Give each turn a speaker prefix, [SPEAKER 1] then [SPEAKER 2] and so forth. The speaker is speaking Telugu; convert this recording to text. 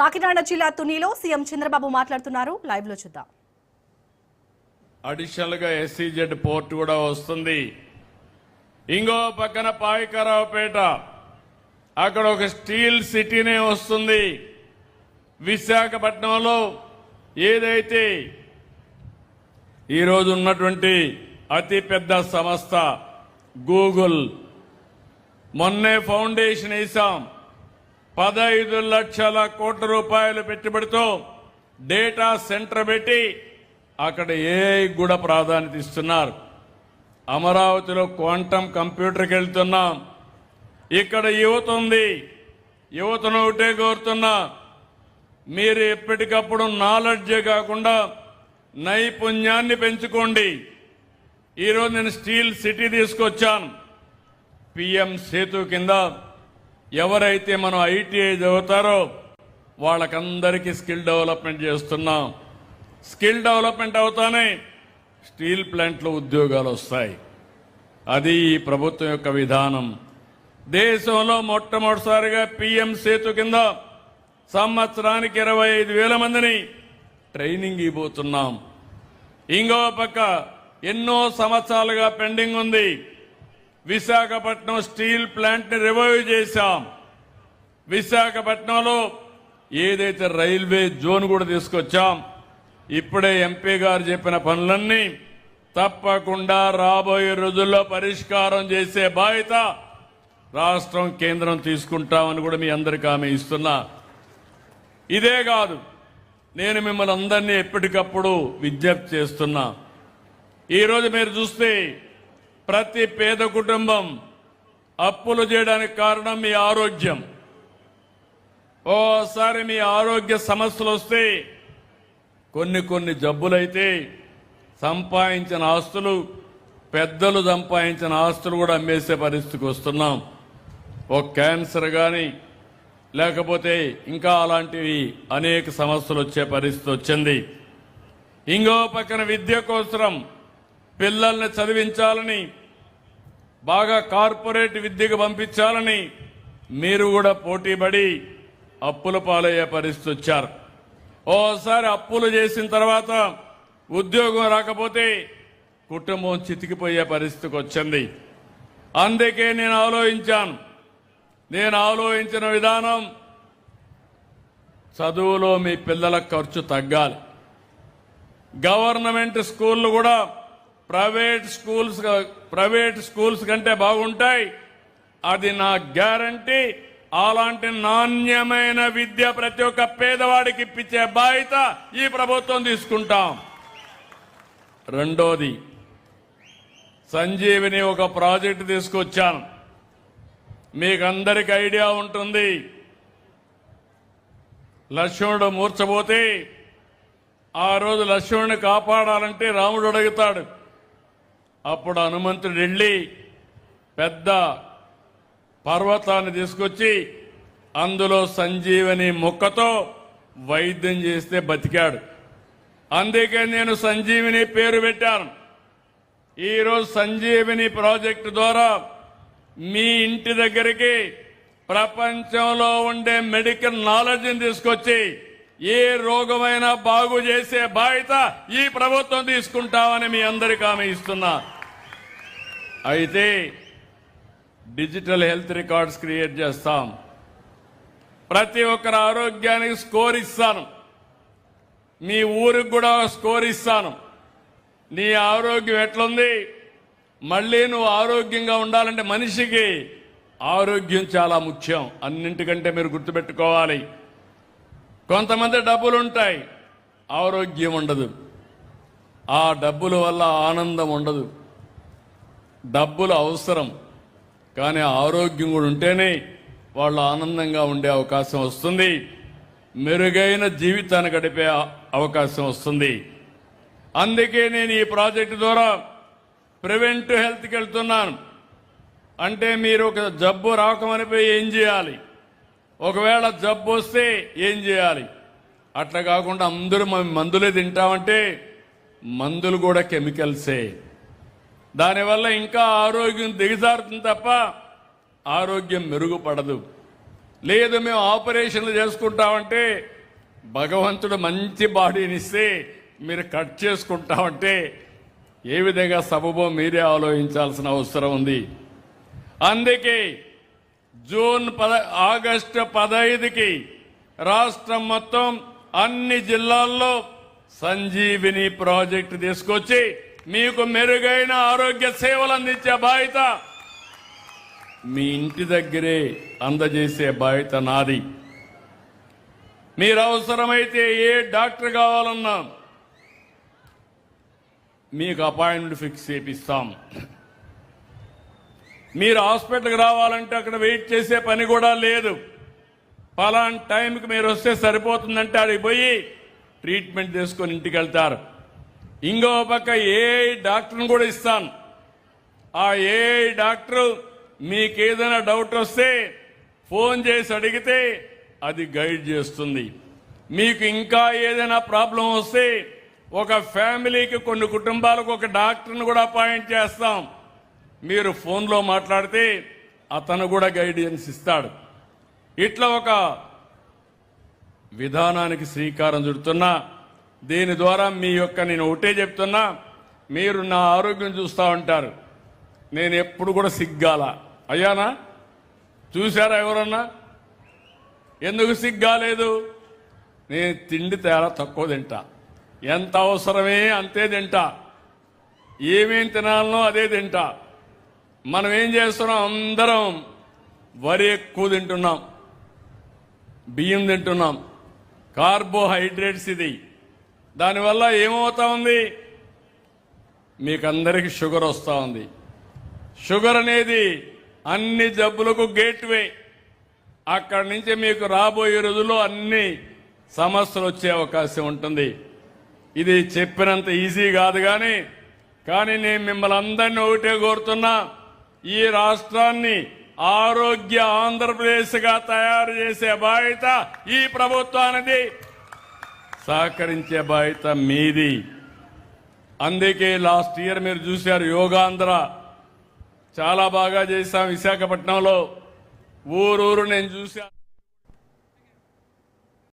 [SPEAKER 1] కాకినాడ జిల్లా తునిలో సీఎం చంద్రబాబు మాట్లాడుతున్నారు. లైవ్ లో చూద్దాం.
[SPEAKER 2] అడిషనల్ గా ఎస్సీజెడ్ పోర్ట్ కూడా వస్తుంది. ఇంకో పక్కన పాయకరావుపేట అక్కడ ఒక స్టీల్ సిటీనే వస్తుంది. విశాఖపట్నంలో ఏదైతే ఈరోజు ఉన్నటువంటి అతి పెద్ద సంస్థ గూగుల్ మొన్నే ఫౌండేషన్ వేశాం. 15 లక్షల కోట్ల రూపాయలు పెట్టుబడితో డేటా సెంటర్ పెట్టి అక్కడ ఏఐ కూడా ప్రాధాన్యత ఇస్తున్నారు. అమరావతిలో క్వాంటమ్ కంప్యూటర్కి వెళ్తున్నాం. ఇక్కడ యువత ఉంది. యువతను ఒకటే కోరుతున్నా, మీరు ఎప్పటికప్పుడు నాలెడ్జే కాకుండా నైపుణ్యాన్ని పెంచుకోండి. ఈరోజు నేను స్టీల్ సిటీ తీసుకొచ్చాను. పిఎం సేతు కింద ఎవరైతే మనం ఐటీఐ చదువుతారో వాళ్ళకందరికీ స్కిల్ డెవలప్మెంట్ చేస్తున్నాం. స్కిల్ డెవలప్మెంట్ అవుతానే స్టీల్ ప్లాంట్లో ఉద్యోగాలు వస్తాయి. అది ఈ ప్రభుత్వం యొక్క విధానం. దేశంలో మొట్టమొదటిసారిగా పిఎం సేతు కింద సంవత్సరానికి 25,000 మందిని ట్రైనింగ్ ఇవ్వబోతున్నాం. ఇంకో పక్క ఎన్నో సంవత్సరాలుగా పెండింగ్ ఉంది. విశాఖపట్నం స్టీల్ ప్లాంట్ ని రివైవ్ చేశాం. విశాఖపట్నంలో ఏదైతే రైల్వే జోన్ కూడా తీసుకొచ్చాం. ఇప్పుడే ఎంపీ గారు చెప్పిన పనులన్నీ తప్పకుండా రాబోయే రోజుల్లో పరిష్కారం చేసే బాధ్యత రాష్ట్రం కేంద్రం తీసుకుంటామని కూడా మీ అందరికీ హామీ ఇస్తున్నా. ఇదే కాదు, నేను మిమ్మల్ని అందరినీ ఎప్పటికప్పుడు విజ్ఞప్తి చేస్తున్నా. ఈరోజు మీరు చూస్తే ప్రతి పేద కుటుంబం అప్పులు చేయడానికి కారణం మీ ఆరోగ్యం. ఓసారి మీ ఆరోగ్య సమస్యలు వస్తే కొన్ని జబ్బులైతే సంపాదించిన ఆస్తులు, పెద్దలు సంపాదించిన ఆస్తులు కూడా అమ్మేసే పరిస్థితికి వస్తున్నాం. ఒక క్యాన్సర్ కానీ లేకపోతే ఇంకా అలాంటివి అనేక సమస్యలు వచ్చే పరిస్థితి వచ్చింది. ఇంకో పక్కన విద్య కోసం పిల్లల్ని చదివించాలని, బాగా కార్పొరేట్ విద్యకు పంపించాలని మీరు కూడా పోటీపడి అప్పుల పాలయ్యే పరిస్థితి వచ్చారు. ఓసారి అప్పులు చేసిన తర్వాత ఉద్యోగం రాకపోతే కుటుంబం చితికిపోయే పరిస్థితికి వచ్చింది. అందుకే నేను ఆలోచించిన విధానం, చదువులో మీ పిల్లల ఖర్చు తగ్గాలి. గవర్నమెంట్ స్కూళ్లు కూడా ప్రైవేట్ స్కూల్స్ కంటే బాగుంటాయి. అది నా గ్యారంటీ. అలాంటి నాణ్యమైన విద్య ప్రతి ఒక్క పేదవాడికి ఇప్పించే బాధ్యత ఈ ప్రభుత్వం తీసుకుంటాం. రెండోది, సంజీవిని ఒక ప్రాజెక్టు తీసుకొచ్చాను. మీకందరికి ఐడియా ఉంటుంది. లక్ష్మణుడు మూర్చబోతే ఆ రోజు లక్ష్మణుని కాపాడాలంటే రాముడు అడుగుతాడు. అప్పుడు హనుమంతుడు వెళ్ళి పెద్ద పర్వతాన్ని తీసుకొచ్చి అందులో సంజీవని మొక్కతో వైద్యం చేస్తే బతికాడు. అందుకే నేను సంజీవిని పేరు పెట్టాను. ఈరోజు సంజీవిని ప్రాజెక్టు ద్వారా మీ ఇంటి దగ్గరికి ప్రపంచంలో ఉండే మెడికల్ నాలెడ్జ్ని తీసుకొచ్చి ఏ రోగమైనా బాగు చేసే బాధ్యత ఈ ప్రభుత్వం తీసుకుంటామని మీ అందరికీ హామీ ఇస్తున్నా. అయితే డిజిటల్ హెల్త్ రికార్డ్స్ క్రియేట్ చేస్తాం. ప్రతి ఒక్కరి ఆరోగ్యానికి స్కోర్ ఇస్తాను. మీ ఊరికి కూడా స్కోర్ ఇస్తాను. నీ ఆరోగ్యం ఎట్లుంది, మళ్ళీ నువ్వు ఆరోగ్యంగా ఉండాలంటే మనిషికి ఆరోగ్యం చాలా ముఖ్యం. అన్నింటికంటే మీరు గుర్తుపెట్టుకోవాలి, కొంతమంది డబ్బులుంటాయి, ఆరోగ్యం ఉండదు. ఆ డబ్బుల వల్ల ఆనందం ఉండదు. డబ్బులు అవసరం, కానీ ఆరోగ్యం కూడా ఉంటేనే వాళ్ళు ఆనందంగా ఉండే అవకాశం వస్తుంది. మెరుగైన జీవితాన్ని గడిపే అవకాశం వస్తుంది. అందుకే నేను ఈ ప్రాజెక్టు ద్వారా ప్రివెంటివ్ హెల్త్కి వెళ్తున్నాను. అంటే మీరు ఒక జబ్బు రాకమనిపోయి ఏం చేయాలి, ఒకవేళ జబ్బు వస్తే ఏం చేయాలి, అట్లా కాకుండా అందరూ మందులే తింటామంటే మందులు కూడా కెమికల్సే. దానివల్ల ఇంకా ఆరోగ్యం దిగజారుతుంది తప్ప ఆరోగ్యం మెరుగుపడదు. లేదు మేము ఆపరేషన్లు చేసుకుంటామంటే భగవంతుడు మంచి బాడీని ఇస్తే మీరు కట్ చేసుకుంటామంటే ఏ విధంగా సబబో మీరే ఆలోచించాల్సిన అవసరం ఉంది. అందుకే ఆగస్టు 15కి రాష్ట్రం మొత్తం అన్ని జిల్లాల్లో సంజీవిని ప్రాజెక్టు తీసుకొచ్చి మీకు మెరుగైన ఆరోగ్య సేవలు అందించే బాధ్యత మీ ఇంటి దగ్గరే అందజేసే బాధ్యత నాది. మీరు అవసరమైతే ఏ డాక్టర్ కావాలన్నా మీకు అపాయింట్మెంట్ ఫిక్స్ చేపిస్తాం. మీరు హాస్పిటల్కి రావాలంటే అక్కడ వెయిట్ చేసే పని కూడా లేదు. పలానా టైంకి మీరు వస్తే సరిపోతుందంటే అడిగి పోయి ట్రీట్మెంట్ చేసుకొని ఇంటికి వెళ్తారు. ఇంకో పక్క ఏ డాక్టర్ని కూడా ఇస్తాను. ఆ ఏ డాక్టరు మీకు ఏదైనా డౌట్ వస్తే ఫోన్ చేసి అడిగితే అది గైడ్ చేస్తుంది. మీకు ఇంకా ఏదైనా ప్రాబ్లం వస్తే ఒక ఫ్యామిలీకి కొన్ని కుటుంబాలకు ఒక డాక్టర్ని కూడా అపాయింట్ చేస్తాం. మీరు ఫోన్లో మాట్లాడితే అతను కూడా గైడెన్స్ ఇస్తాడు. ఇట్లా ఒక విధానానికి శ్రీకారం చుడుతున్నా. దీని ద్వారా నేను ఒకటే చెప్తున్నా, మీరు నా ఆరోగ్యం చూస్తూ ఉంటారు. నేను ఎప్పుడు కూడా సిగ్గాల అయ్యానా? చూశారా ఎవరన్నా? ఎందుకు సిగ్గాలేదు? నేను తిండి తేడా తక్కువ తింటా. ఎంత అవసరమే అంతే తింటా. ఏమేం తినాలనో అదే తింటా. మనం ఏం చేస్తున్నాం? అందరం వరి ఎక్కువ తింటున్నాం, బియ్యం తింటున్నాం, కార్బోహైడ్రేట్స్. ఇది దానివల్ల ఏమవుతా ఉంది? మీకందరికీ షుగర్ వస్తూ ఉంది. షుగర్ అనేది అన్ని జబ్బులకు గేట్వే. అక్కడి నుంచి మీకు రాబోయే రోజుల్లో అన్ని సమస్యలు వచ్చే అవకాశం ఉంటుంది. ఇది చెప్పినంత ఈజీ కాదు. కానీ నేను మిమ్మల్ని అందరినీ ఒకటే కోరుతున్నా, ఈ రాష్ట్రాన్ని ఆరోగ్య ఆంధ్రప్రదేశ్గా తయారు చేసే బాధ్యత ఈ ప్రభుత్వానిది, సహకరించే బాధ్యత మీది. అందుకే లాస్ట్ ఇయర్ మీరు చూశారు, యోగాంధ్ర చాలా బాగా చేశాం. విశాఖపట్నంలో ఊరూరు నేను చూశాను.